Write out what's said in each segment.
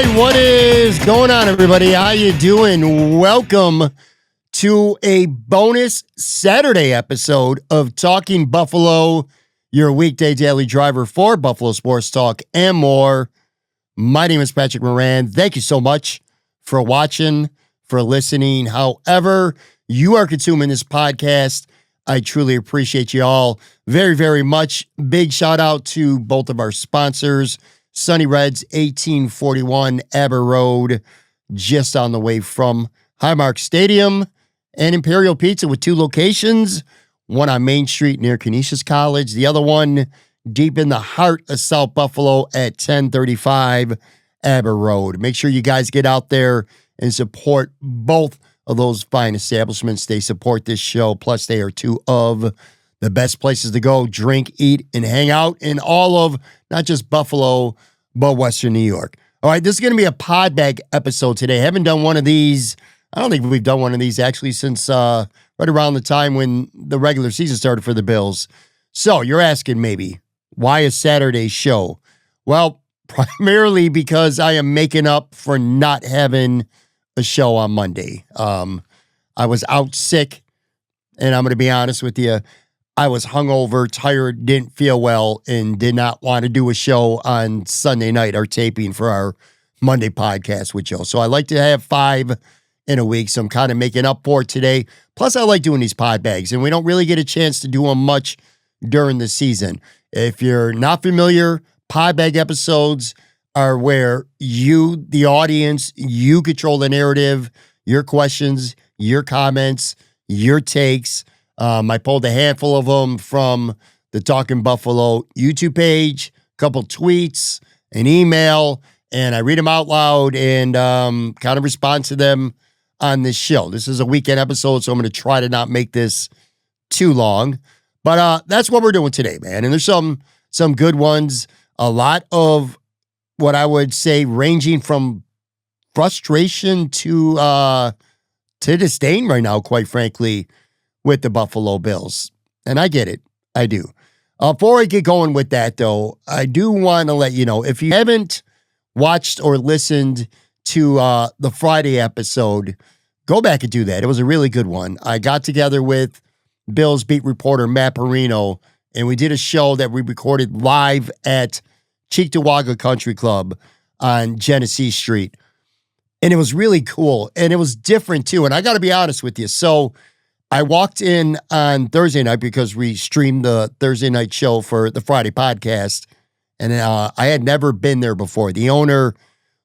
right, what is going on, everybody? How you doing? Welcome to a bonus Saturday episode of Talking Buffalo, your weekday daily driver for Buffalo Sports Talk and more. My name is Patrick Moran. Thank you so much for watching, for listening. However you are consuming this podcast, I truly appreciate you all very, very much. Big shout out to both of our sponsors, Sunny Reds, 1841 Aber Road, just on the way from Highmark Stadium, and Imperial Pizza with two locations, one on Main Street near Canisius College, the other one deep in the heart of South Buffalo at 1035 Aber Road. Make sure you guys get out there and support both of those fine establishments. They support this show, plus they are two of the best places to go, drink, eat, and hang out in all of not just Buffalo, but Western New York. All right, this is going to be a Podbag episode today. I haven't done one of these. I don't think we've done one of these actually since right around the time when the regular season started for the Bills. So you're asking maybe, why a Saturday show? Well, primarily because I am making up for not having a show on Monday. I was out sick, and I'm going to be honest with you. I was hungover, tired, didn't feel well, and did not want to do a show on Sunday night, our taping for our Monday podcast with Joe. So I like to have 5 in a week, so I'm kind of making up for it today. Plus, I like doing these pod bags, and we don't really get a chance to do them much during the season. If you're not familiar, pod bag episodes are where you, the audience, you control the narrative, your questions, your comments, your takes. I pulled a handful of them from the Talking Buffalo YouTube page, a couple tweets, an email, and I read them out loud and kind of respond to them on this show. This is a weekend episode, so I'm going to try to not make this too long. But that's what we're doing today, man. And there's some good ones. A lot of what I would say ranging from frustration to disdain right now, quite frankly, with the Buffalo Bills. And I get it. I do. Before I get going with that, though, I do want to let you know, if you haven't watched or listened to the Friday episode, go back and do that. It was a really good one. I got together with Bills beat reporter Matt Perino, and we did a show that we recorded live at Cheektowaga Country Club on Genesee Street. And it was really cool. And it was different, too. And I got to be honest with you. So I walked in on Thursday night because we streamed the Thursday night show for the Friday podcast. And I had never been there before. The owner,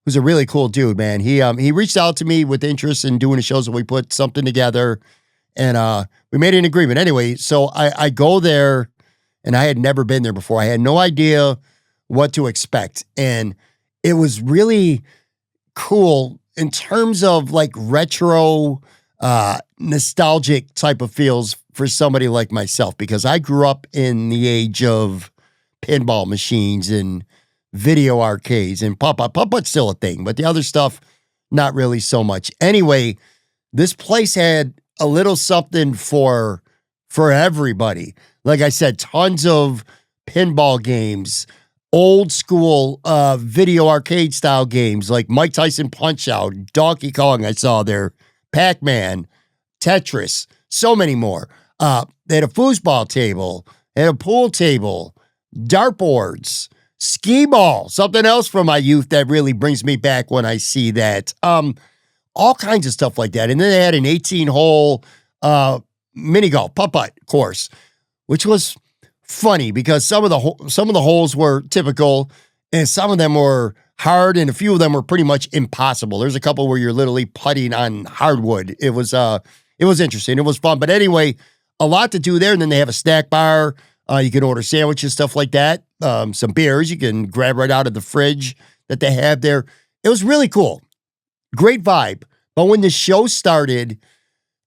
who's a really cool dude, man, he reached out to me with interest in doing a show. So we put something together and we made an agreement. Anyway, so I go there and I had never been there before. I had no idea what to expect. And it was really cool in terms of like retro, nostalgic type of feels for somebody like myself, because I grew up in the age of pinball machines and video arcades and putt-putt. Putt-putt's still a thing, but the other stuff, not really so much. Anyway, this place had a little something for everybody. Like I said, tons of pinball games, old school video arcade style games like Mike Tyson Punch-Out, Donkey Kong I saw there, Pac-Man, Tetris, so many more. They had a foosball table, they had a pool table, dartboards, skee ball, something else from my youth that really brings me back when I see that. All kinds of stuff like that. And then they had an 18-hole mini golf putt-putt course, which was funny because some of the holes were typical and some of them were hard and a few of them were pretty much impossible. There's a couple where you're literally putting on hardwood. It was interesting. It was fun. But anyway, a lot to do there. And then they have a snack bar. You can order sandwiches, stuff like that. Some beers you can grab right out of the fridge that they have there. It was really cool. Great vibe. But when the show started,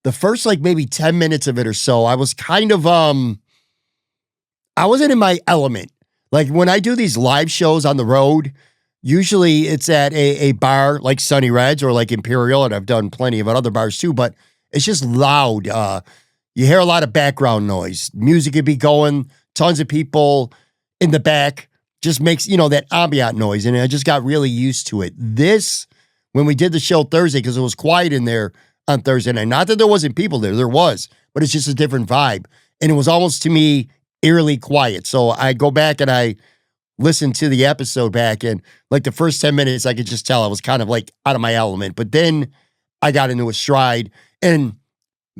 the first like maybe 10 minutes of it or so, I was kind of, I wasn't in my element. Like when I do these live shows on the road, usually it's at a bar like Sunny Reds or like Imperial, and I've done plenty of other bars too, but it's just loud. You hear a lot of background noise. Music could be going, tons of people in the back just makes, that ambient noise. And I just got really used to it. This, when we did the show Thursday, because it was quiet in there on Thursday night, not that there wasn't people there was, but it's just a different vibe. And it was almost, to me, eerily quiet. So I go back and I listen to the episode back, and like the first 10 minutes, I could just tell I was kind of like out of my element. But then I got into a stride, and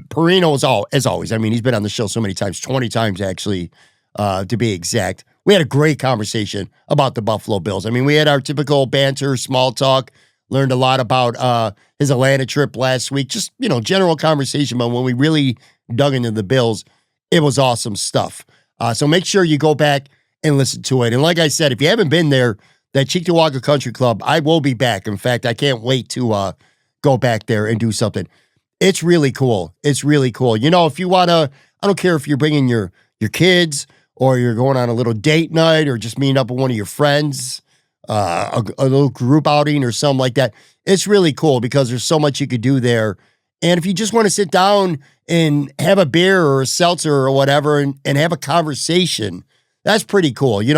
Perino is as always. I mean, he's been on the show so many times, 20 times actually, to be exact. We had a great conversation about the Buffalo Bills. I mean, we had our typical banter, small talk, learned a lot about his Atlanta trip last week, just, general conversation. But when we really dug into the Bills, it was awesome stuff. So make sure you go back and listen to it. And like I said, if you haven't been there, that Cheektowaga Country Club, I will be back. In fact, I can't wait to go back there and do something. It's really cool. It's really cool. If you want to, I don't care if you're bringing your kids or you're going on a little date night or just meeting up with one of your friends, a little group outing or something like that. It's really cool because there's so much you could do there. And if you just want to sit down and have a beer or a seltzer or whatever and have a conversation, that's pretty cool. You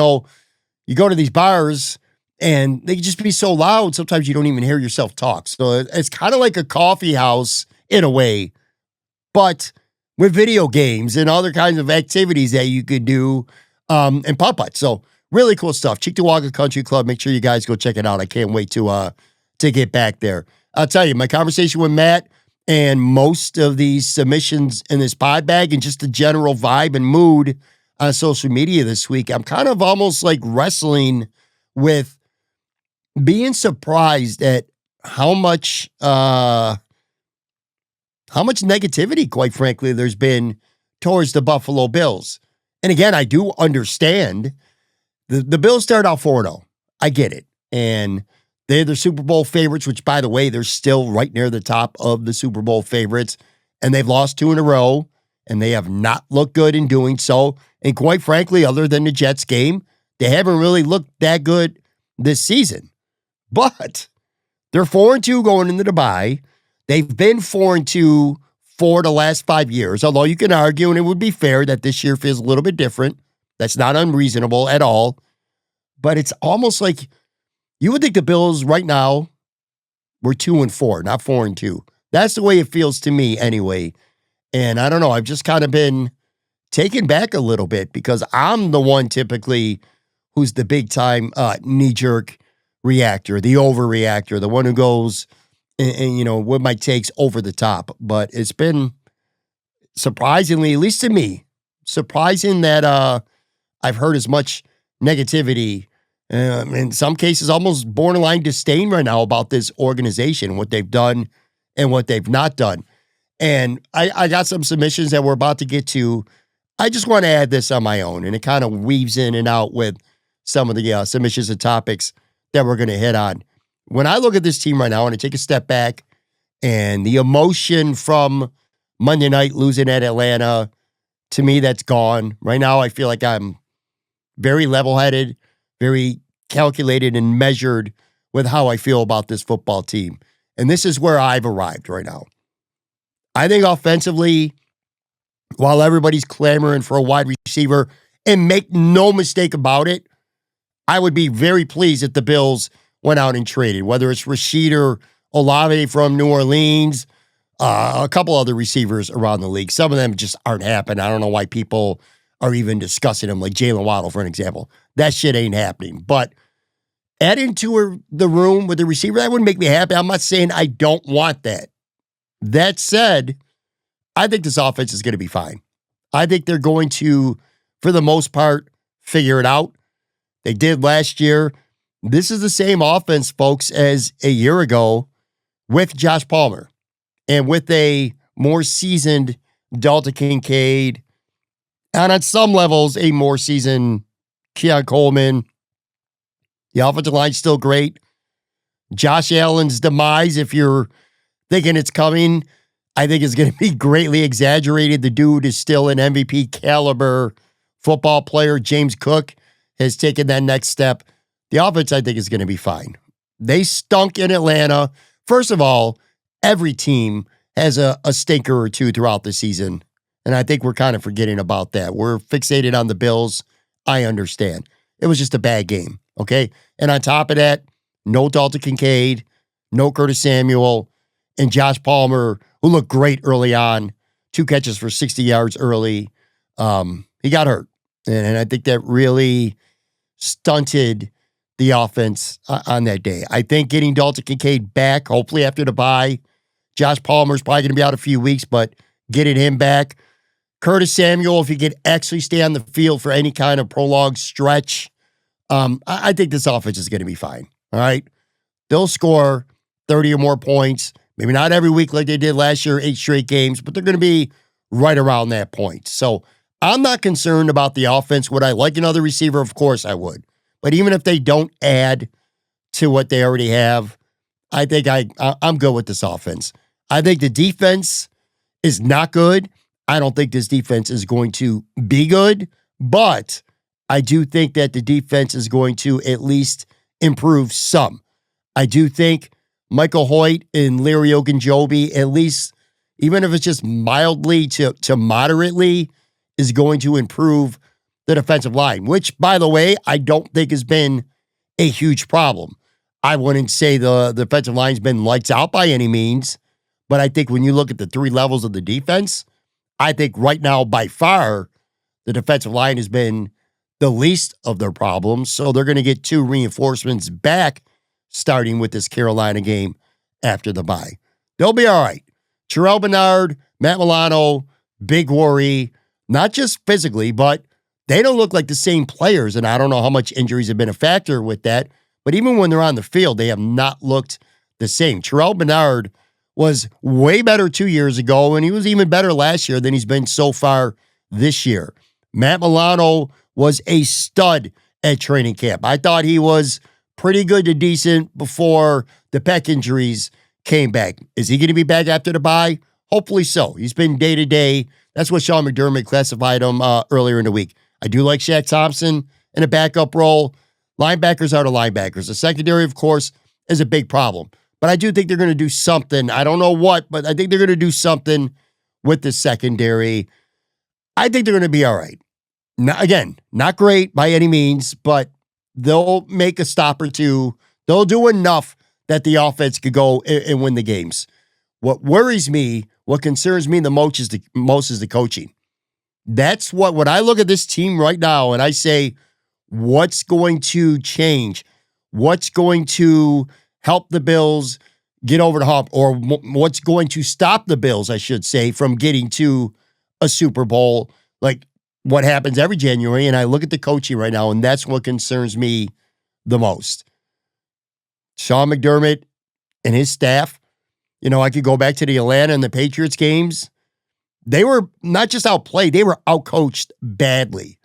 go to these bars and they can just be so loud, sometimes you don't even hear yourself talk. So it's kind of like a coffee house in a way, but with video games and other kinds of activities that you could do and putt-putt. So really cool stuff. Cheektowaga Country Club. Make sure you guys go check it out. I can't wait to get back there. I'll tell you, my conversation with Matt and most of these submissions in this Podbag and just the general vibe and mood on social media this week, I'm kind of almost like wrestling with being surprised at how much negativity, quite frankly, there's been towards the Buffalo Bills. And again, I do understand the Bills started out 4-0. I get it. And they're the Super Bowl favorites, which, by the way, they're still right near the top of the Super Bowl favorites. And they've lost 2 in a row, and they have not looked good in doing so. And quite frankly, other than the Jets game, they haven't really looked that good this season. But they're 4-2 going into the bye. They've been 4-2 for the last 5 years, although you can argue, and it would be fair, that this year feels a little bit different. That's not unreasonable at all. But it's almost like you would think the Bills right now were 2-4, not 4-2. That's the way it feels to me anyway. And I don't know, I've just kind of been taken back a little bit because I'm the one typically who's the big time knee-jerk reactor, the overreactor, the one who goes and with my takes over the top. But it's been surprisingly, at least to me, surprising that I've heard as much negativity, in some cases almost borderline disdain right now about this organization, what they've done and what they've not done. And I got some submissions that we're about to get to. I just want to add this on my own, and it kind of weaves in and out with some of the submissions and topics that we're going to hit on. When I look at this team right now and I take a step back and the emotion from Monday night losing at Atlanta, to me, that's gone. Right now, I feel like I'm very level-headed, very calculated and measured with how I feel about this football team. And this is where I've arrived right now. I think offensively, while everybody's clamoring for a wide receiver, and make no mistake about it, I would be very pleased if the Bills went out and traded, whether it's Rashid or Olave from New Orleans, a couple other receivers around the league. Some of them just aren't happening. I don't know why people are even discussing them, like Jalen Waddle, for an example. That shit ain't happening. But adding to the room with the receiver, that wouldn't make me happy. I'm not saying I don't want that. That said, I think this offense is going to be fine. I think they're going to, for the most part, figure it out. They did last year. This is the same offense, folks, as a year ago with Josh Palmer and with a more seasoned Dalton Kincaid, and at some levels, a more seasoned Keon Coleman. The offensive line's still great. Josh Allen's demise, if you're thinking it's coming, I think is going to be greatly exaggerated. The dude is still an MVP caliber football player. James Cook has taken that next step. The offense, I think, is going to be fine. They stunk in Atlanta. First of all, every team has a stinker or two throughout the season, and I think we're kind of forgetting about that. We're fixated on the Bills. I understand. It was just a bad game, okay? And on top of that, no Dalton Kincaid, no Curtis Samuel, and Josh Palmer, who looked great early on, 2 catches for 60 yards early. He got hurt. And I think that really stunted the offense on that day. I think getting Dalton Kincaid back, hopefully after the bye, Josh Palmer's probably going to be out a few weeks, but getting him back. Curtis Samuel, if he could actually stay on the field for any kind of prolonged stretch, I think this offense is going to be fine. All right. They'll score 30 or more points. Maybe not every week like they did last year, 8 straight games, but they're going to be right around that point. So I'm not concerned about the offense. Would I like another receiver? Of course I would. But even if they don't add to what they already have, I think I'm good with this offense. I think the defense is not good. I don't think this defense is going to be good, but I do think that the defense is going to at least improve some. I do think Michael Hoyt and Larry Ogunjobi, at least, even if it's just mildly to moderately, is going to improve the defensive line, which, by the way, I don't think has been a huge problem. I wouldn't say the defensive line's been lights out by any means, but I think when you look at the 3 levels of the defense, I think right now, by far, the defensive line has been the least of their problems. So they're going to get 2 reinforcements back, starting with this Carolina game after the bye. They'll be all right. Terrell Bernard, Matt Milano, big worry, not just physically, but they don't look like the same players. And I don't know how much injuries have been a factor with that. But even when they're on the field, they have not looked the same. Terrell Bernard was way better 2 years ago, and he was even better last year than he's been so far this year. Matt Milano was a stud at training camp. I thought he was pretty good to decent before the pec injuries came back. Is he going to be back after the bye? Hopefully so. He's been day-to-day. That's what Sean McDermott classified him earlier in the week. I do like Shaq Thompson in a backup role. Linebackers are the linebackers. The secondary, of course, is a big problem. But I do think they're going to do something. I don't know what, but I think they're going to do something with the secondary. I think they're going to be all right. Again, not great by any means, but they'll make a stop or two. They'll do enough that the offense could go and win the games. What worries me, what concerns me the most is the coaching. That's what, when I look at this team right now and I say, what's going to change? What's going to help the Bills get over the hump? Or what's going to stop the Bills, I should say, from getting to a Super Bowl? Like what happens every January. And I look at the coaching right now, and that's what concerns me the most. Sean McDermott and his staff, I could go back to the Atlanta and the Patriots games. They were not just outplayed, they were outcoached badly.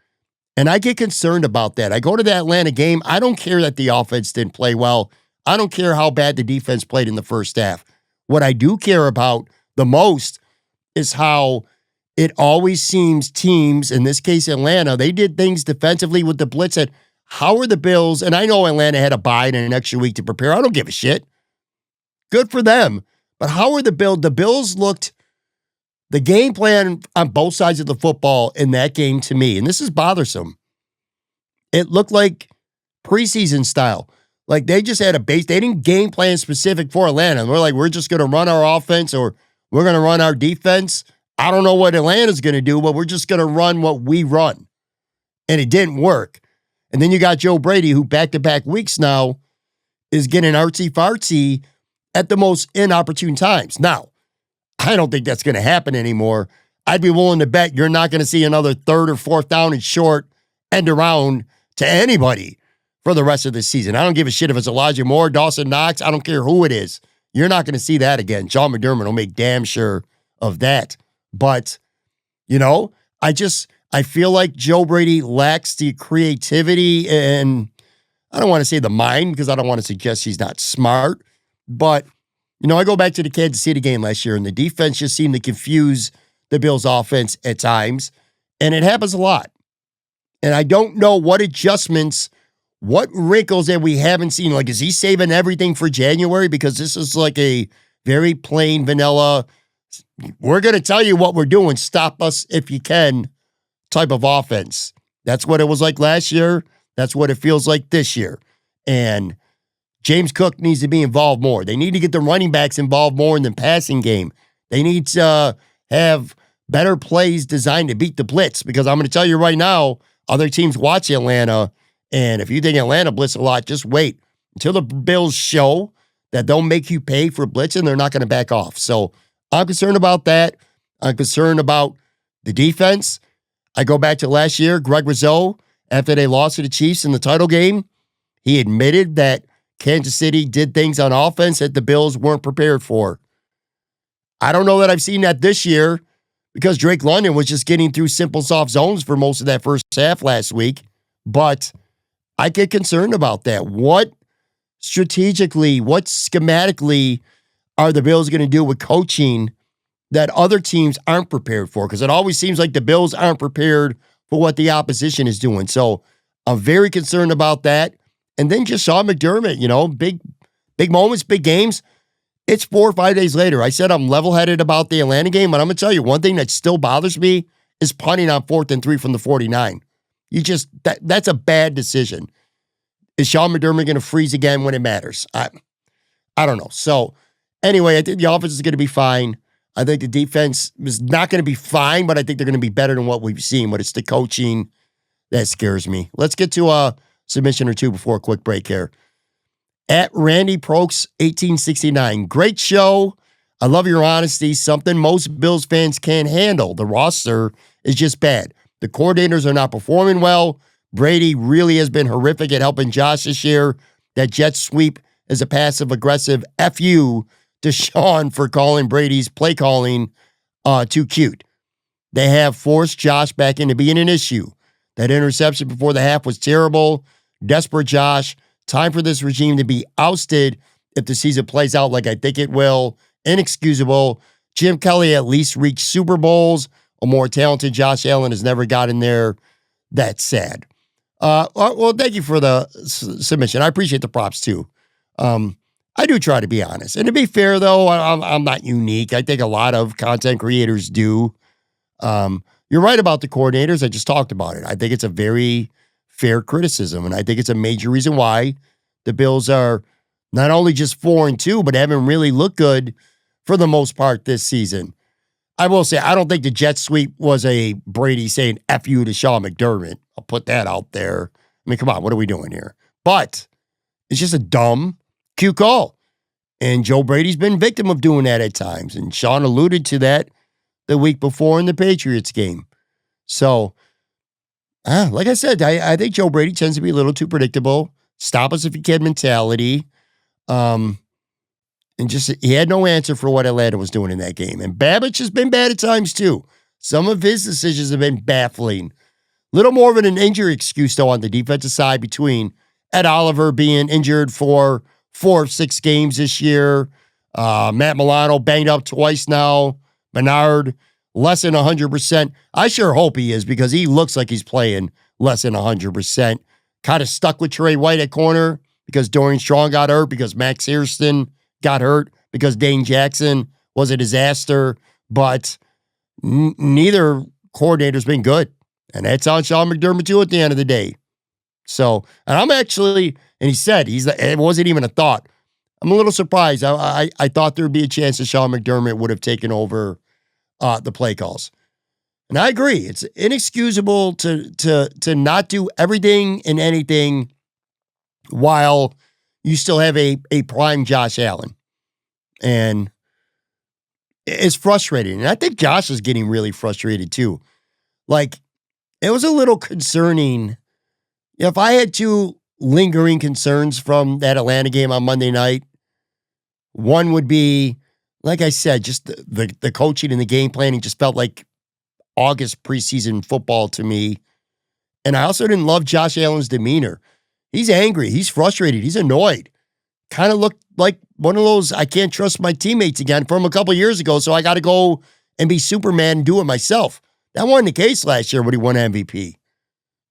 And I get concerned about that. I go to the Atlanta game. I don't care that the offense didn't play well. I don't care how bad the defense played in the first half. What I do care about the most is how it always seems teams, in this case Atlanta, they did things defensively with the blitz. How are the Bills, and I know Atlanta had a bye and an extra week to prepare. I don't give a shit. Good for them. But how are the Bills? The Bills looked, the game plan on both sides of the football in that game to me, and this is bothersome, it looked like preseason style. Like they just had a base. They didn't game plan specific for Atlanta. We're like, we're just going to run our offense or we're going to run our defense. I don't know what Atlanta's going to do, but we're just going to run what we run. And it didn't work. And then you got Joe Brady, who back-to-back weeks now is getting artsy-fartsy at the most inopportune times. Now, I don't think that's going to happen anymore. I'd be willing to bet you're not going to see another 3rd or 4th down and short end around to anybody for the rest of the season. I don't give a shit if it's Elijah Moore, Dawson Knox. I don't care who it is. You're not going to see that again. Sean McDermott will make damn sure of that. But, I feel like Joe Brady lacks the creativity and I don't want to say the mind because I don't want to suggest he's not smart. But, I go back to the Kansas City game last year and the defense just seemed to confuse the Bills' offense at times. And it happens a lot. And I don't know what adjustments, what wrinkles that we haven't seen. Like, is he saving everything for January? Because this is like a very plain vanilla, we're going to tell you what we're doing, stop us if you can type of offense. That's what it was like last year. That's what it feels like this year. And James Cook needs to be involved more. They need to get the running backs involved more in the passing game. They need to have better plays designed to beat the blitz, because I'm going to tell you right now, other teams watch Atlanta, and if you think Atlanta blitz a lot, just wait until the Bills show that they'll make you pay for blitzing. They're not going to back off. So I'm concerned about that. I'm concerned about the defense. I go back to last year, Greg Rizzo, after they lost to the Chiefs in the title game, he admitted that Kansas City did things on offense that the Bills weren't prepared for. I don't know that I've seen that this year, because Drake London was just getting through simple soft zones for most of that first half last week. But I get concerned about that. What strategically, what schematically are the Bills going to do with coaching that other teams aren't prepared for? Because it always seems like the Bills aren't prepared for what the opposition is doing. So I'm very concerned about that. And then just Sean McDermott, big moments, big games. It's 4 or 5 days later. I said I'm level-headed about the Atlanta game, but I'm going to tell you, one thing that still bothers me is punting on 4th and 3 from the 49. That's a bad decision. Is Sean McDermott going to freeze again when it matters? I don't know. So anyway, I think the offense is going to be fine. I think the defense is not going to be fine, but I think they're going to be better than what we've seen. But it's the coaching that scares me. Let's get to a submission or two before a quick break here. At Randy Prokes 1869. Great show. I love your honesty. Something most Bills fans can't handle. The roster is just bad. The coordinators are not performing well. Brady really has been horrific at helping Josh this year. That jet sweep is a passive-aggressive FU to Sean for calling Brady's play calling too cute. They have forced Josh back into being an issue. That interception before the half was terrible. Desperate Josh. Time for this regime to be ousted if the season plays out like I think it will. Inexcusable. Jim Kelly at least reached Super Bowls. A more talented Josh Allen has never gotten there. That's sad. Well, thank you for the submission. I appreciate the props too. I do try to be honest. And to be fair, though, I'm not unique. I think a lot of content creators do. You're right about the coordinators. I just talked about it. I think it's a very fair criticism, and I think it's a major reason why the Bills are not only just 4-2, but haven't really looked good for the most part this season. I will say, I don't think the jet sweep was a Brady saying F you to Sean McDermott. I'll put that out there. I mean, come on, what are we doing here? But it's just a dumb, cute call. And Joe Brady's been victim of doing that at times. And Sean alluded to that the week before in the Patriots game. So, like I said, I think Joe Brady tends to be a little too predictable. Stop us if you can mentality. And just, he had no answer for what Atlanta was doing in that game. And Babbage has been bad at times too. Some of his decisions have been baffling. Little more of an injury excuse, though, on the defensive side, between Ed Oliver being injured for 4 of 6 games this year. Matt Milano banged up twice now. Bernard, less than 100%. I sure hope he is, because he looks like he's playing less than 100%. Kind of stuck with Trey White at corner because Dorian Strong got hurt, because Max Hairston got hurt, because Dane Jackson was a disaster. But neither coordinator's been good. And that's on Sean McDermott, too, at the end of the day. So, and I'm actually, and he said, it wasn't even a thought. I'm a little surprised. I thought there would be a chance that Sean McDermott would have taken over the play calls. And I agree. It's inexcusable to not do everything and anything while you still have a prime Josh Allen. And it's frustrating. And I think Josh is getting really frustrated too. Like, it was a little concerning. If I had 2 lingering concerns from that Atlanta game on Monday night, one would be, like I said, just the coaching and the game planning just felt like August preseason football to me. And I also didn't love Josh Allen's demeanor. He's angry. He's frustrated. He's annoyed. Kind of looked like one of those, I can't trust my teammates again from a couple years ago, so I got to go and be Superman and do it myself. That wasn't the case last year when he won MVP.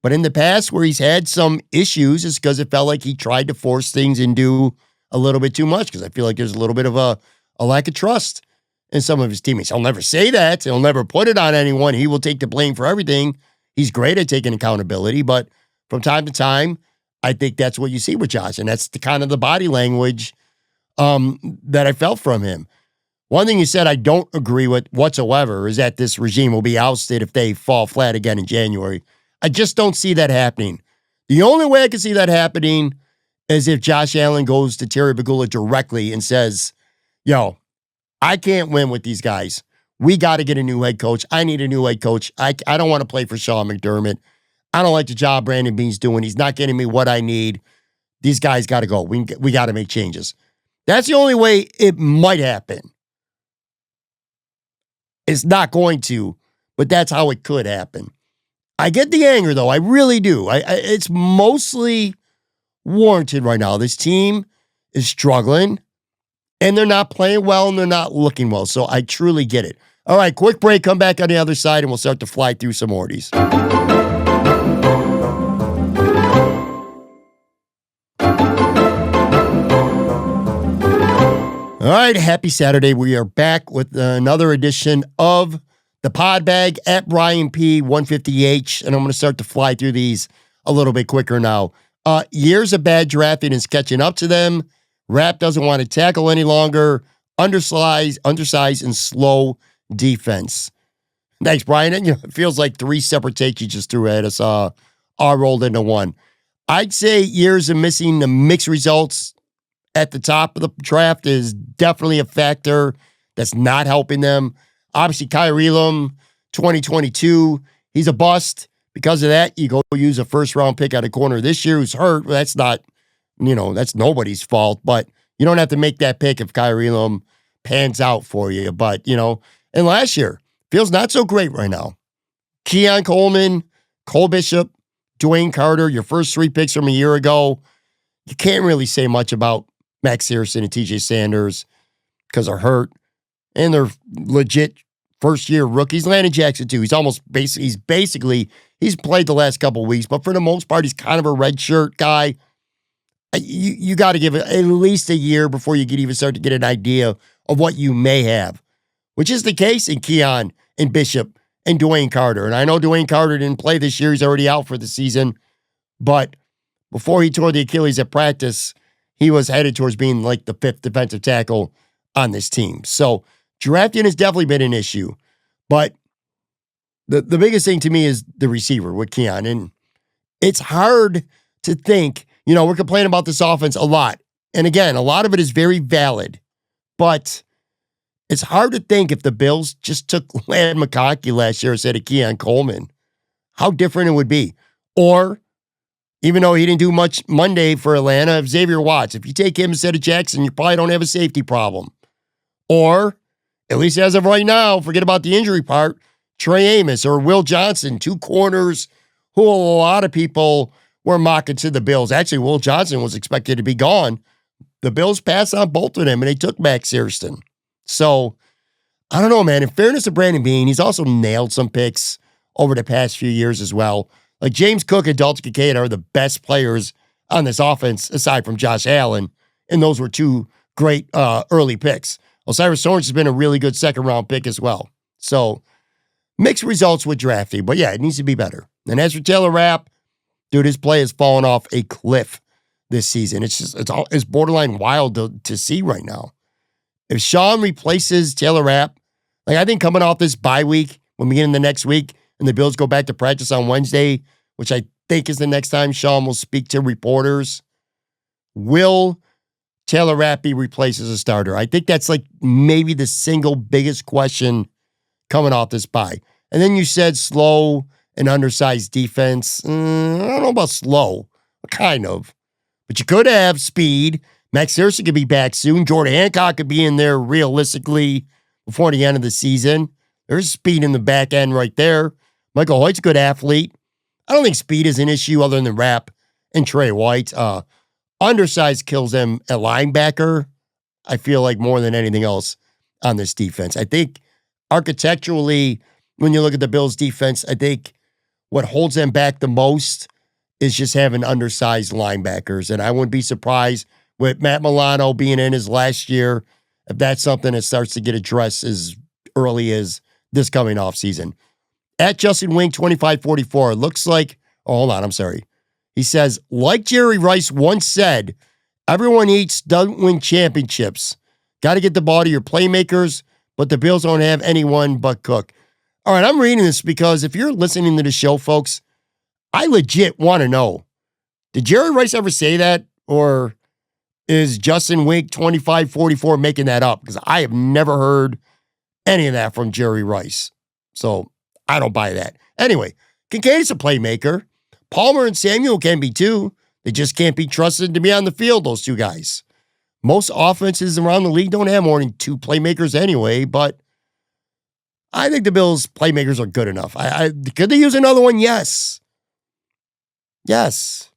But in the past, where he's had some issues, it's because it felt like he tried to force things and do a little bit too much, because I feel like there's a little bit of a lack of trust in some of his teammates. He'll never say that. He'll never put it on anyone. He will take the blame for everything. He's great at taking accountability, but from time to time, I think that's what you see with Josh, and that's the kind of the body language that I felt from him. One thing you said I don't agree with whatsoever is that this regime will be ousted if they fall flat again in January. I just don't see that happening. The only way I can see that happening is if Josh Allen goes to Terry Pegula directly and says, yo, I can't win with these guys. We got to get a new head coach. I need a new head coach. I don't want to play for Sean McDermott. I don't like the job Brandon Beane's doing. He's not getting me what I need. These guys got to go. We got to make changes. That's the only way it might happen. It's not going to, but that's how it could happen. I get the anger, though. I really do. It's mostly warranted right now. This team is struggling, and they're not playing well, and they're not looking well. So I truly get it. All right, quick break. Come back on the other side, and we'll start to fly through some more of these. All right, happy Saturday. We are back with another edition of the Podbag at Brian P. 150H, and I'm going to start to fly through these a little bit quicker now. Years of bad drafting is catching up to them. Rap doesn't want to tackle any longer. Undersized, and slow defense. Thanks, Brian. And, it feels like three separate takes you just threw at us, all rolled into one. I'd say years of missing the mixed results at the top of the draft is definitely a factor that's not helping them. Obviously, Kyrie Elam, 2022, he's a bust. Because of that, you go use a first-round pick out of corner this year who's hurt. Well, that's not, that's nobody's fault. But you don't have to make that pick if Kyrie Elam pans out for you. But, and last year, feels not so great right now. Keon Coleman, Cole Bishop, Dwayne Carter, your first three picks from a year ago. You can't really say much about Max Harrison and TJ Sanders because they're hurt. And they're legit first-year rookies. Landon Jackson, too. He's played the last couple of weeks, but for the most part, he's kind of a red shirt guy. You got to give it at least a year before you can even start to get an idea of what you may have, which is the case in Keon and Bishop and Dwayne Carter. And I know Dwayne Carter didn't play this year. He's already out for the season. But before he tore the Achilles at practice, he was headed towards being like the fifth defensive tackle on this team. So drafting has definitely been an issue. But the biggest thing to me is the receiver with Keon. And it's hard to think, we're complaining about this offense a lot. And again, a lot of it is very valid. But it's hard to think if the Bills just took Landon McConkey last year instead of Keon Coleman, how different it would be. Or, even though he didn't do much Monday for Atlanta, Xavier Watts, if you take him instead of Jackson, you probably don't have a safety problem. Or, at least as of right now, forget about the injury part, Trey Amos or Will Johnson, two corners who a lot of people were mocking to the Bills. Actually, Will Johnson was expected to be gone. The Bills passed on both of them, and they took Max Harrison. So, I don't know, man. In fairness to Brandon Beane, he's also nailed some picks over the past few years as well. Like James Cook and Dalton Kincaid are the best players on this offense aside from Josh Allen, and those were two great early picks. Osiris Torrance has been a really good second-round pick as well. So, mixed results with drafting, but yeah, it needs to be better. And as for Taylor Rapp, dude, his play has fallen off a cliff this season. It's borderline wild to see right now. If Sean replaces Taylor Rapp, like I think coming off this bye week, when we get in the next week, and the Bills go back to practice on Wednesday, which I think is the next time Sean will speak to reporters, will Taylor Rapp be replaced as a starter? I think that's like maybe the single biggest question coming off this bye. And then you said slow and undersized defense. I don't know about slow, kind of. But you could have speed. Max Harrison could be back soon. Jordan Hancock could be in there realistically before the end of the season. There's speed in the back end right there. Michael Hoyt's a good athlete. I don't think speed is an issue other than Rapp and Trey White. Undersized kills them at linebacker, I feel like, more than anything else on this defense. I think architecturally, when you look at the Bills' defense, I think what holds them back the most is just having undersized linebackers. And I wouldn't be surprised with Matt Milano being in his last year if that's something that starts to get addressed as early as this coming off season. At Justin Wing 2544, looks like, hold on, I'm sorry. He says, like Jerry Rice once said, everyone eats doesn't win championships. Got to get the ball to your playmakers, but the Bills don't have anyone but Cook. All right, I'm reading this because if you're listening to the show, folks, I legit want to know, did Jerry Rice ever say that? Or is Justin Wink 2544 making that up? Because I have never heard any of that from Jerry Rice. So I don't buy that. Anyway, Kincaid is a playmaker. Palmer and Samuel can be too. They just can't be trusted to be on the field, those two guys. Most offenses around the league don't have more than two playmakers anyway, but I think the Bills' playmakers are good enough. Could they use another one? Yes. Yes.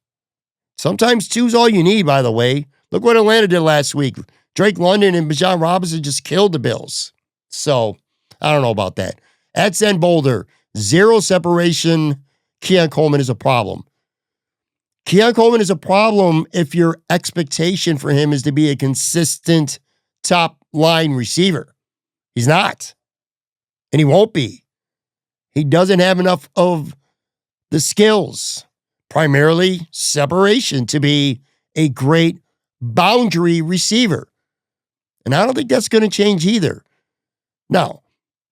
Sometimes two's all you need, by the way. Look what Atlanta did last week. Drake London and Bijan Robinson just killed the Bills. So, I don't know about that. At Zen Boulder, zero separation. Keon Coleman is a problem. Keon Coleman is a problem if your expectation for him is to be a consistent top-line receiver. He's not. And he won't be. He doesn't have enough of the skills, primarily separation, to be a great boundary receiver. And I don't think that's going to change either. Now,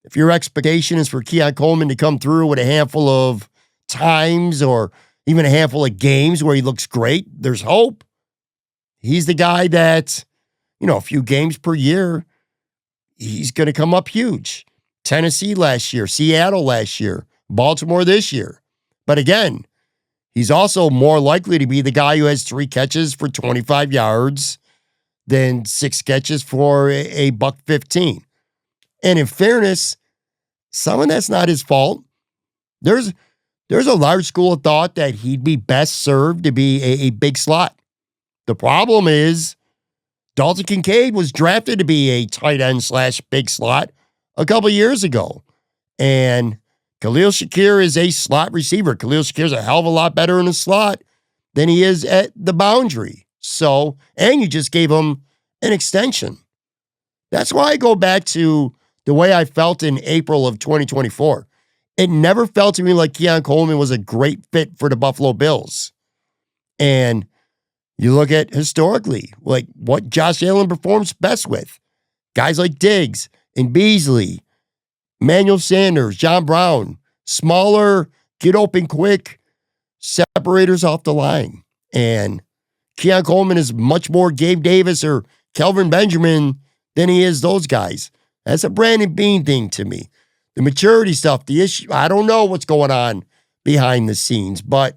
if your expectation is for Keon Coleman to come through with a handful of times or even a handful of games where he looks great, there's hope. He's the guy that, a few games per year, he's going to come up huge. Tennessee last year, Seattle last year, Baltimore this year. But again, he's also more likely to be the guy who has 3 catches for 25 yards than 6 catches for a $115. And in fairness, some of that's not his fault. There's a large school of thought that he'd be best served to be a big slot. The problem is Dalton Kincaid was drafted to be a tight end / big slot a couple years ago. And Khalil Shakir is a slot receiver. Khalil Shakir is a hell of a lot better in the slot than he is at the boundary. So, and you just gave him an extension. That's why I go back to the way I felt in April of 2024. It never felt to me like Keon Coleman was a great fit for the Buffalo Bills. And you look at historically, like what Josh Allen performs best with. Guys like Diggs and Beasley, Emmanuel Sanders, John Brown, smaller, get open quick, separators off the line. And Keon Coleman is much more Gabe Davis or Kelvin Benjamin than he is those guys. That's a Brandon Beane thing to me. The maturity stuff, the issue, I don't know what's going on behind the scenes, but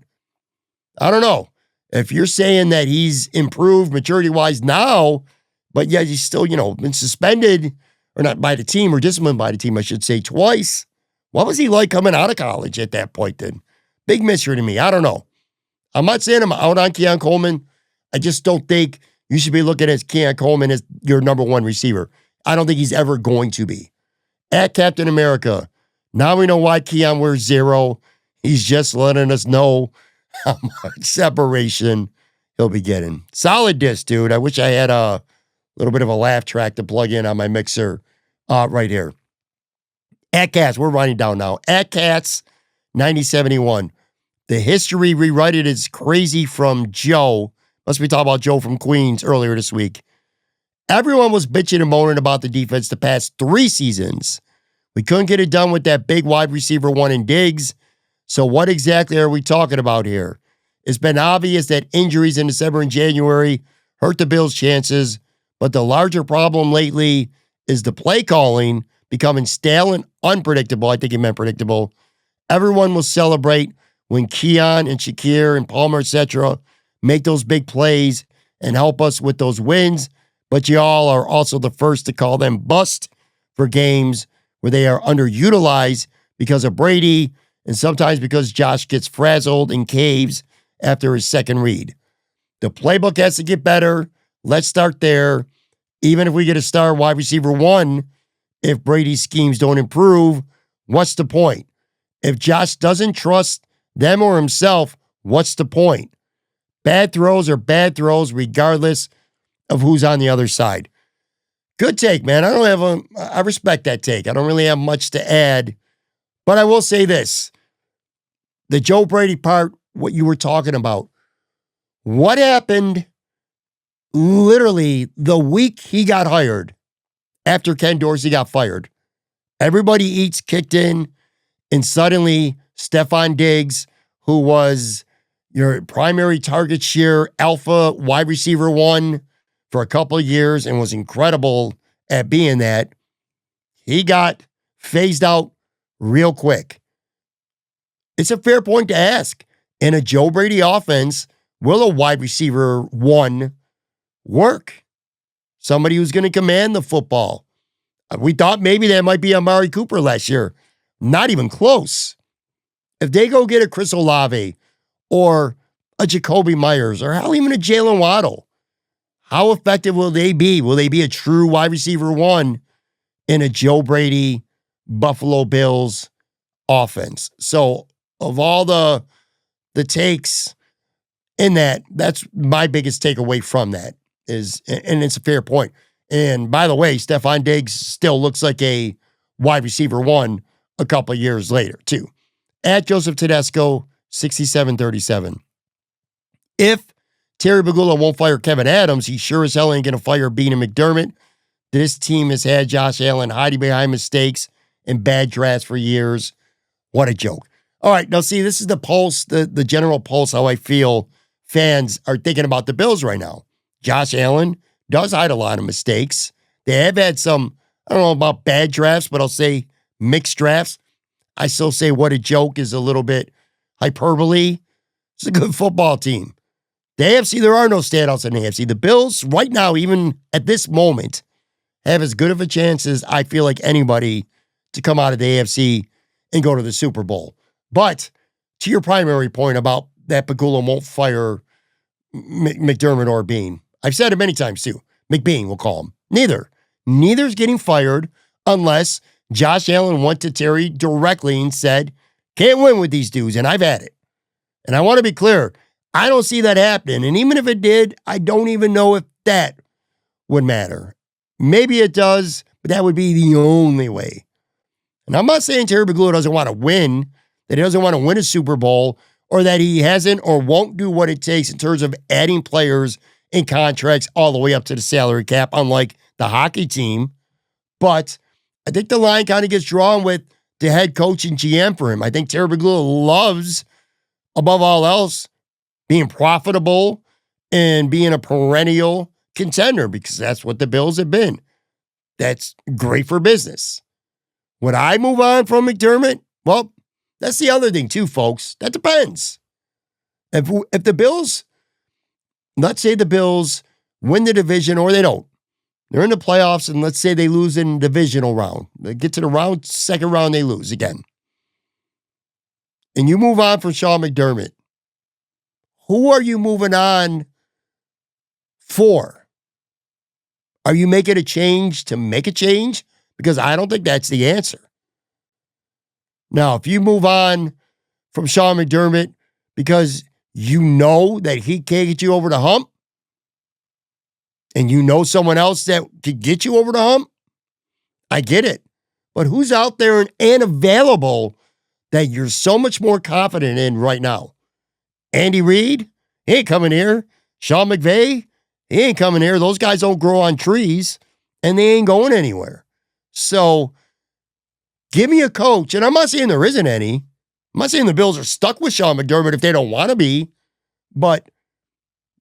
I don't know. If you're saying that he's improved maturity-wise now, but yet he's still, been suspended, or not by the team, or disciplined by the team, I should say, twice. What was he like coming out of college at that point then? Big mystery to me. I don't know. I'm not saying I'm out on Keon Coleman. I just don't think you should be looking at Keon Coleman as your number one receiver. I don't think he's ever going to be. At Captain America, now we know why Keon wears 0. He's just letting us know how much separation he'll be getting. Solid disc, dude. I wish I had a little bit of a laugh track to plug in on my mixer right here. At Cats, we're writing down now. At Cats 9071. The history rewrite it is crazy from Joe. Must be talking about Joe from Queens earlier this week. Everyone was bitching and moaning about the defense the past 3 seasons. We couldn't get it done with that big wide receiver one in Diggs. So what exactly are we talking about here? It's been obvious that injuries in December and January hurt the Bills' chances, but the larger problem lately is the play calling becoming stale and unpredictable. I think he meant predictable. Everyone will celebrate when Keon and Shakir and Palmer, etc., make those big plays and help us with those wins. But y'all are also the first to call them bust for games where they are underutilized because of Brady and sometimes because Josh gets frazzled and caves after his second read. The playbook has to get better. Let's start there. Even if we get a star wide receiver one, if Brady's schemes don't improve, what's the point? If Josh doesn't trust them or himself, what's the point? Bad throws are bad throws regardless of who's on the other side. Good take, man. I respect that take. I don't really have much to add, but I will say this. The Joe Brady part, what you were talking about, What happened literally the week he got hired after Ken Dorsey got fired? Everybody eats kicked in, and suddenly Stephon Diggs, who was your primary target share alpha wide receiver one for a couple of years and was incredible at being that, he got phased out real quick. It's a fair point to ask. In a Joe Brady offense, will a wide receiver one work? Somebody who's going to command the football. We thought maybe that might be Amari Cooper last year. Not even close. If they go get a Chris Olave or a Jacoby Myers or hell, even a Jalen Waddle, how effective will they be? Will they be a true wide receiver one in a Joe Brady Buffalo Bills offense? So of all the takes in that, that's my biggest takeaway from that is, and it's a fair point. And by the way, Stephon Diggs still looks like a wide receiver one a couple of years later, too. At Joseph Tedesco, 67-37. If Terry Pegula won't fire Kevin Adams, he sure as hell ain't going to fire Bean and McDermott. This team has had Josh Allen hiding behind mistakes and bad drafts for years. What a joke. All right, now see, this is the pulse, the general pulse, how I feel fans are thinking about the Bills right now. Josh Allen does hide a lot of mistakes. They have had some, I don't know about bad drafts, but I'll say mixed drafts. I still say what a joke is a little bit hyperbole. It's a good football team. The AFC, there are no standouts in the AFC. The Bills, right now, even at this moment, have as good of a chance as I feel like anybody to come out of the AFC and go to the Super Bowl. But to your primary point about that Pegula won't fire McDermott or Bean, I've said it many times too. McBean, we'll call him. Neither's getting fired unless Josh Allen went to Terry directly and said, can't win with these dudes, and I've had it. And I want to be clear, I don't see that happening. And even if it did, I don't even know if that would matter. Maybe it does, but that would be the only way. And I'm not saying Terry Pegula doesn't want to win, that he doesn't want to win a Super Bowl, or that he hasn't or won't do what it takes in terms of adding players and contracts all the way up to the salary cap, unlike the hockey team. But I think the line kind of gets drawn with the head coach and GM for him. I think Terry Pegula loves, above all else, being profitable and being a perennial contender because that's what the Bills have been. That's great for business. Would I move on from McDermott? Well, that's the other thing too, folks. That depends. If the Bills, let's say the Bills win the division or they don't. They're in the playoffs and let's say they lose in the divisional round. They get to the second round, they lose again. And you move on from Sean McDermott. Who are you moving on for? Are you making a change to make a change? Because I don't think that's the answer. Now, if you move on from Sean McDermott because you know that he can't get you over the hump, and you know someone else that could get you over the hump, I get it. But who's out there and available that you're so much more confident in right now? Andy Reid, he ain't coming here. Sean McVay, he ain't coming here. Those guys don't grow on trees, and they ain't going anywhere. So give me a coach, and I'm not saying there isn't any. I'm not saying the Bills are stuck with Sean McDermott if they don't want to be, but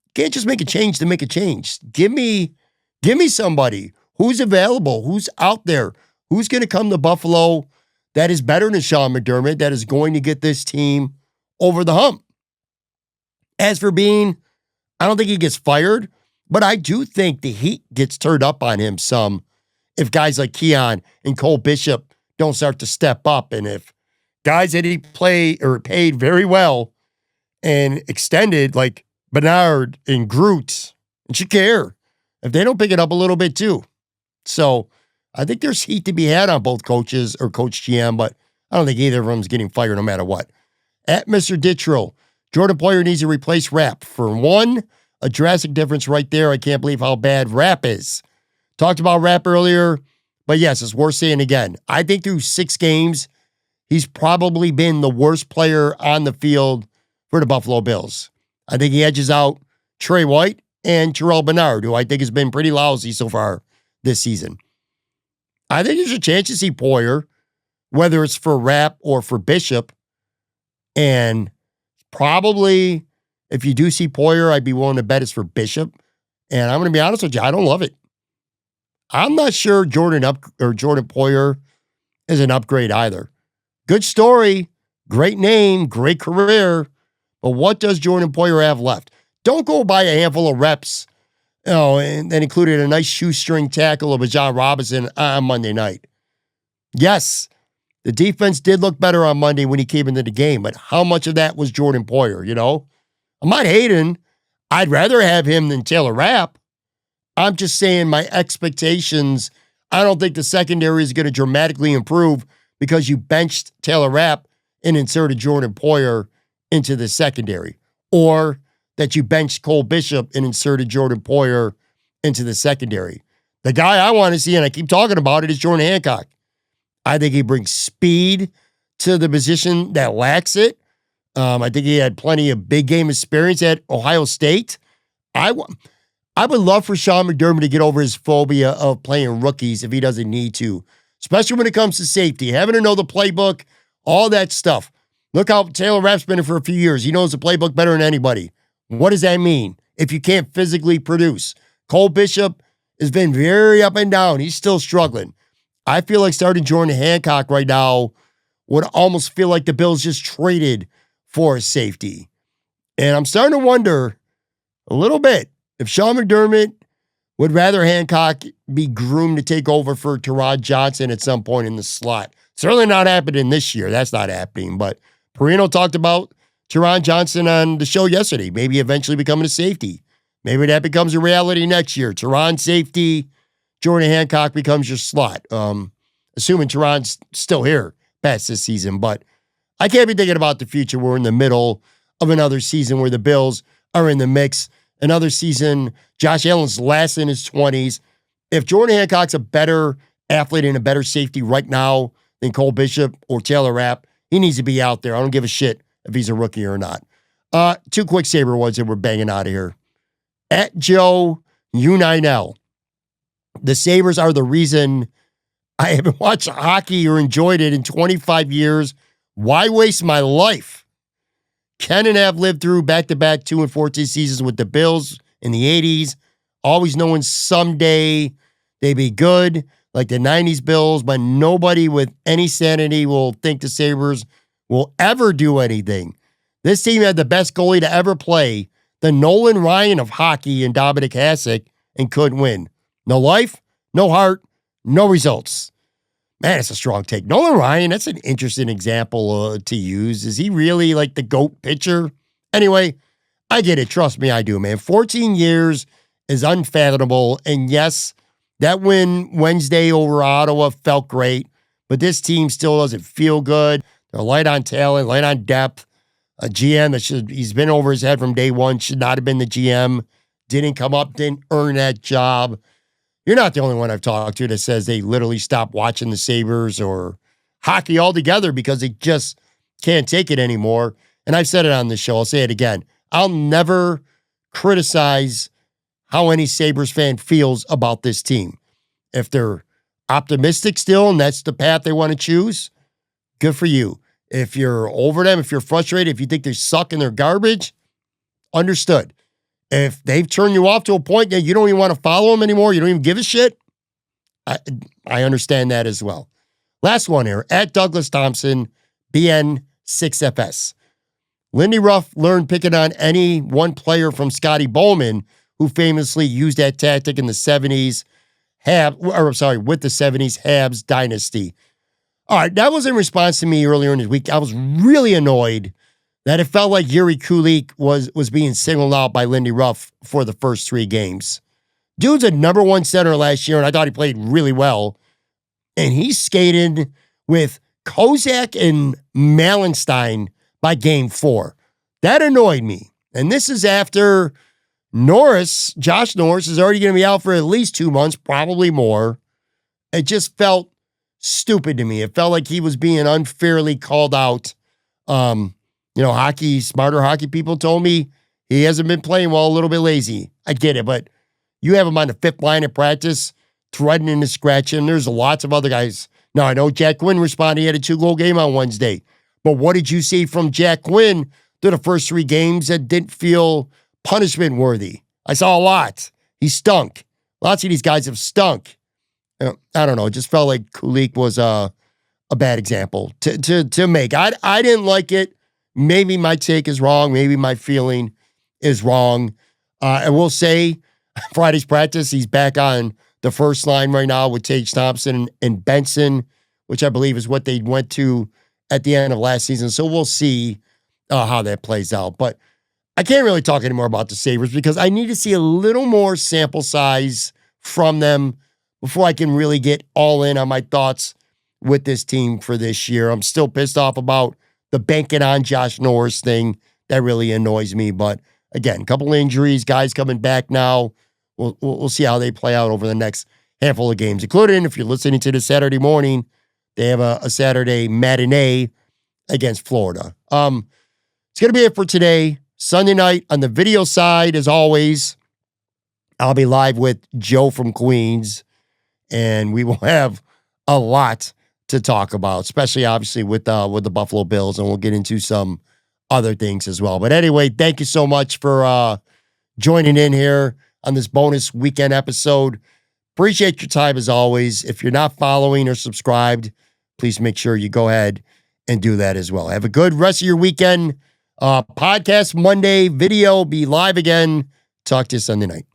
you can't just make a change to make a change. Give me somebody who's available, who's out there, who's going to come to Buffalo that is better than Sean McDermott, that is going to get this team over the hump. As for Bean, I don't think he gets fired, but I do think the heat gets turned up on him some if guys like Keon and Cole Bishop don't start to step up, and if guys that he paid very well and extended like Bernard and Groot and Shakir, if they don't pick it up a little bit too. So I think there's heat to be had on both coaches or Coach GM, but I don't think either of them is getting fired no matter what. At Mr. Dittrell, Jordan Poyer needs to replace Rapp. For one, a drastic difference right there. I can't believe how bad Rapp is. Talked about Rapp earlier, but yes, it's worth saying again. I think through 6 games, he's probably been the worst player on the field for the Buffalo Bills. I think he edges out Trey White and Terrell Bernard, who I think has been pretty lousy so far this season. I think there's a chance to see Poyer, whether it's for Rapp or for Bishop. And probably, if you do see Poyer, I'd be willing to bet it's for Bishop. And I'm going to be honest with you, I don't love it. I'm not sure Jordan Poyer is an upgrade either. Good story, great name, great career, but what does Jordan Poyer have left? Don't go buy a handful of reps, and then included a nice shoestring tackle of a John Robinson on Monday night. Yes, the defense did look better on Monday when he came into the game, but how much of that was Jordan Poyer, I'm not hating. I'd rather have him than Taylor Rapp. I'm just saying my expectations, I don't think the secondary is going to dramatically improve because you benched Taylor Rapp and inserted Jordan Poyer into the secondary. Or that you benched Cole Bishop and inserted Jordan Poyer into the secondary. The guy I want to see, and I keep talking about it, is Jordan Hancock. I think he brings speed to the position that lacks it. I think he had plenty of big game experience at Ohio State. I would love for Sean McDermott to get over his phobia of playing rookies if he doesn't need to, especially when it comes to safety, having to know the playbook, all that stuff. Look how Taylor Rapp's been in for a few years. He knows the playbook better than anybody. What does that mean if you can't physically produce? Cole Bishop has been very up and down. He's still struggling. I feel like starting Jordan Hancock right now would almost feel like the Bills just traded for a safety. And I'm starting to wonder a little bit if Sean McDermott would rather Hancock be groomed to take over for Teron Johnson at some point in the slot. Certainly not happening this year. That's not happening. But Perino talked about Teron Johnson on the show yesterday, maybe eventually becoming a safety. Maybe that becomes a reality next year. Teron safety, Jordan Hancock becomes your slot. Assuming Teron's still here past this season. But I can't be thinking about the future. We're in the middle of another season where the Bills are in the mix. Another season, Josh Allen's last in his 20s. If Jordan Hancock's a better athlete and a better safety right now than Cole Bishop or Taylor Rapp, he needs to be out there. I don't give a shit if he's a rookie or not. Two quick Sabre ones that we're banging out of here. At Joe U9L. The Sabres are the reason I haven't watched hockey or enjoyed it in 25 years. Why waste my life? Ken and Av lived through back-to-back 2-14 seasons with the Bills in the 80s, always knowing someday they'd be good, like the 90s Bills, but nobody with any sanity will think the Sabres will ever do anything. This team had the best goalie to ever play, the Nolan Ryan of hockey and Dominic Hasek, and couldn't win. No life, no heart, no results. Man, it's a strong take. Nolan Ryan, that's an interesting example to use. Is he really like the GOAT pitcher? Anyway, I get it. Trust me, I do, man. 14 years is unfathomable. And yes, that win Wednesday over Ottawa felt great, but this team still doesn't feel good. They're light on talent, light on depth. A GM he's been over his head from day one, should not have been the GM. Didn't come up, didn't earn that job. You're not the only one I've talked to that says they literally stopped watching the Sabres or hockey altogether because they just can't take it anymore. And I've said it on this show. I'll say it again. I'll never criticize how any Sabres fan feels about this team. If they're optimistic still and that's the path they want to choose, good for you. If you're over them, if you're frustrated, if you think they suck and they're garbage, understood. If they've turned you off to a point that you don't even want to follow them anymore, you don't even give a shit, I understand that as well. Last one here, at Douglas Thompson, BN6FS. Lindy Ruff learned picking on any one player from Scotty Bowman, who famously used that tactic in the 70s, with the 70s Habs dynasty. All right, that was in response to me earlier in the week. I was really annoyed that it felt like Yuri Kulik was being singled out by Lindy Ruff for the first 3 games. Dude's a number 1 center last year, and I thought he played really well. And he skated with Kozak and Malenstein by game 4. That annoyed me. And this is after Josh Norris, is already going to be out for at least 2 months, probably more. It just felt stupid to me. It felt like he was being unfairly called out. Smarter hockey people told me He hasn't been playing well, a little bit lazy. I get it, but you have him on the fifth line at practice, threatening to scratch him. There's lots of other guys. Now, I know Jack Quinn responded. He had a 2-goal game on Wednesday. But what did you see from Jack Quinn through the first 3 games that didn't feel punishment worthy? I saw a lot. He stunk. Lots of these guys have stunk. I don't know. It just felt like Kulik was a bad example to make. I didn't like it. Maybe my take is wrong. Maybe my feeling is wrong. I will say Friday's practice, he's back on the first line right now with Tage Thompson and Benson, which I believe is what they went to at the end of last season. So we'll see how that plays out. But I can't really talk anymore about the Sabres because I need to see a little more sample size from them before I can really get all in on my thoughts with this team for this year. I'm still pissed off about the banking on Josh Norris thing. That really annoys me. But again, a couple injuries, guys coming back now. We'll see how they play out over the next handful of games, including, if you're listening to this Saturday morning, they have a Saturday matinee against Florida. It's going to be it for today. Sunday night on the video side, as always, I'll be live with Joe from Queens, and we will have a lot to talk about, especially obviously with the Buffalo Bills, and we'll get into some other things as well. But anyway, thank you so much for joining in here on this bonus weekend episode. Appreciate your time as always. If you're not following or subscribed, please make sure you go ahead and do that as well. Have a good rest of your weekend. Podcast Monday, video be live again. Talk to you Sunday night.